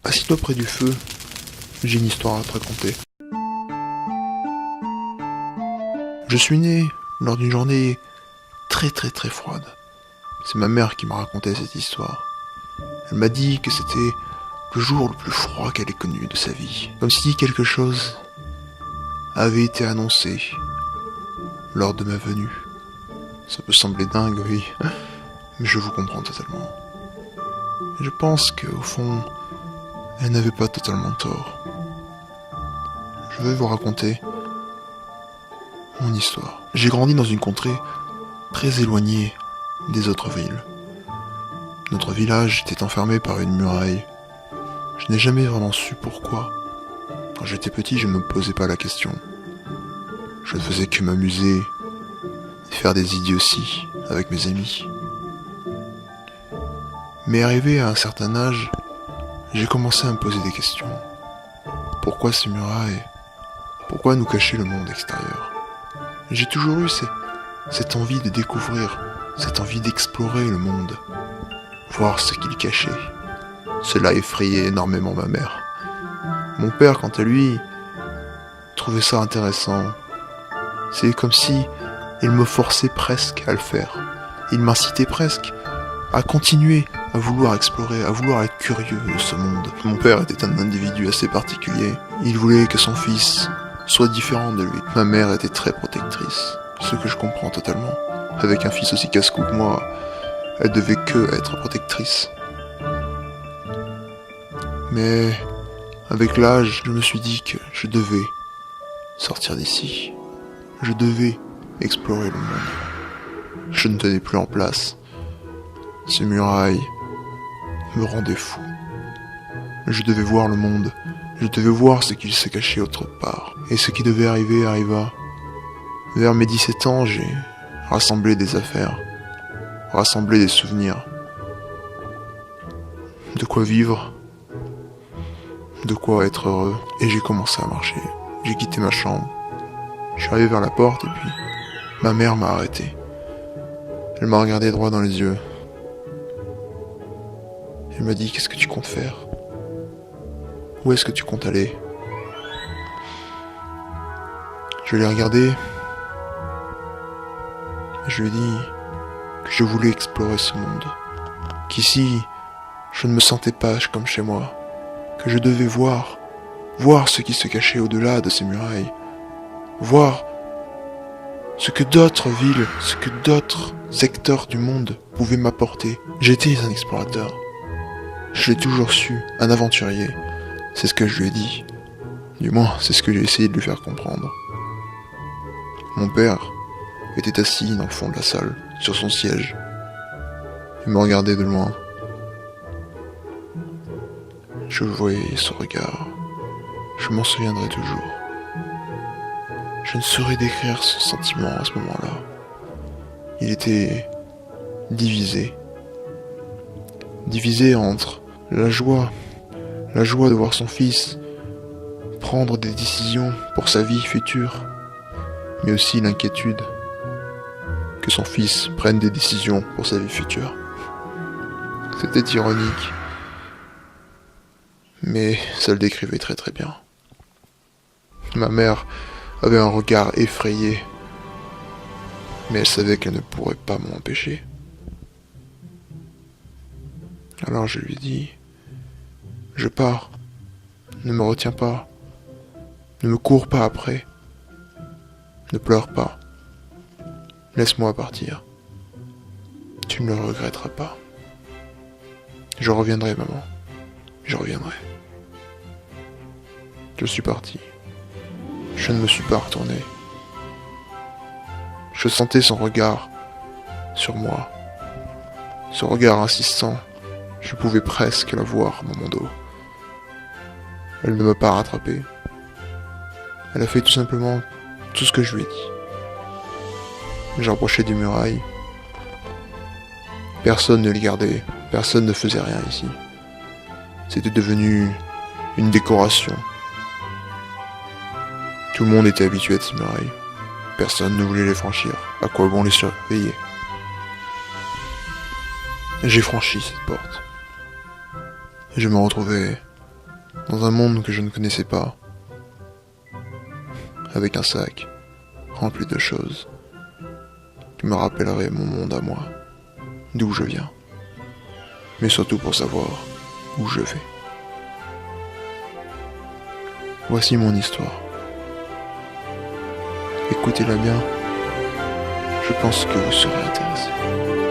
Assis-toi près du feu, j'ai une histoire à te raconter. Je suis né lors d'une journée très froide. C'est ma mère qui m'a raconté cette histoire. Elle m'a dit que c'était le jour le plus froid qu'elle ait connu de sa vie. Comme si quelque chose avait été annoncé lors de ma venue. Ça peut sembler dingue, oui, mais je vous comprends totalement. Je pense qu'au fond, elle n'avait pas totalement tort. Je vais vous raconter mon histoire. J'ai grandi dans une contrée très éloignée des autres villes. Notre village était enfermé par une muraille. Je n'ai jamais vraiment su pourquoi. Quand j'étais petit, je ne me posais pas la question. Je ne faisais que m'amuser et faire des idioties avec mes amis. Mais arrivé à un certain âge, j'ai commencé à me poser des questions. Pourquoi ces murailles? Pourquoi nous cacher le monde extérieur? J'ai toujours eu cette envie de découvrir, cette envie d'explorer le monde, voir ce qu'il cachait. Cela effrayait énormément ma mère. Mon père, quant à lui, trouvait ça intéressant. C'est comme si il me forçait presque à le faire. Il m'incitait presque à continuer, à vouloir explorer, à vouloir être curieux de ce monde. Mon père était un individu assez particulier. Il voulait que son fils soit différent de lui. Ma mère était très protectrice, ce que je comprends totalement. Avec un fils aussi casse-cou que moi, elle devait que être protectrice. Mais avec l'âge, je me suis dit que je devais sortir d'ici. Je devais explorer le monde. Je ne tenais plus en place. Ces murailles me rendaient fou. Je devais voir le monde. Je devais voir ce qu'il se cachait autre part. Et ce qui devait arriver arriva. Vers mes 17 ans, j'ai rassemblé des affaires, rassemblé des souvenirs. De quoi vivre, de quoi être heureux. Et j'ai commencé à marcher. J'ai quitté ma chambre. Je suis arrivé vers la porte et puis ma mère m'a arrêté. Elle m'a regardé droit dans les yeux. Elle m'a dit: qu'est-ce que tu comptes faire? Où est-ce que tu comptes aller? Je l'ai regardé et je lui ai dit que je voulais explorer ce monde. Qu'ici, je ne me sentais pas comme chez moi. Que je devais voir ce qui se cachait au-delà de ces murailles. Voir ce que d'autres villes, ce que d'autres secteurs du monde pouvaient m'apporter. J'étais un explorateur. Je l'ai toujours su, un aventurier. C'est ce que je lui ai dit. Du moins, c'est ce que j'ai essayé de lui faire comprendre. Mon père était assis dans le fond de la salle, sur son siège. Il me regardait de loin. Je voyais son regard. Je m'en souviendrai toujours. Je ne saurais décrire son sentiment à ce moment-là. Il était divisé. Divisé entre la joie de voir son fils prendre des décisions pour sa vie future, mais aussi l'inquiétude que son fils prenne des décisions pour sa vie future. C'était ironique, mais ça le décrivait très bien. Ma mère avait un regard effrayé, mais elle savait qu'elle ne pourrait pas m'en empêcher. Alors je lui ai dit: je pars, ne me retiens pas, ne me cours pas après, ne pleure pas, laisse-moi partir, tu ne le regretteras pas. Je reviendrai, maman, je reviendrai. Je suis parti, je ne me suis pas retourné. Je sentais son regard sur moi, ce regard insistant, je pouvais presque la voir dans mon dos. Elle ne m'a pas rattrapé. Elle a fait tout simplement tout ce que je lui ai dit. J'ai rapproché des murailles. Personne ne les gardait, personne ne faisait rien ici. C'était devenu une décoration. Tout le monde était habitué à ces murailles. Personne ne voulait les franchir. À quoi bon les surveiller? J'ai franchi cette porte. Et je me retrouvais dans un monde que je ne connaissais pas, avec un sac rempli de choses qui me rappelleraient mon monde à moi, d'où je viens, mais surtout pour savoir où je vais. Voici mon histoire. Écoutez-la bien, je pense que vous serez intéressés.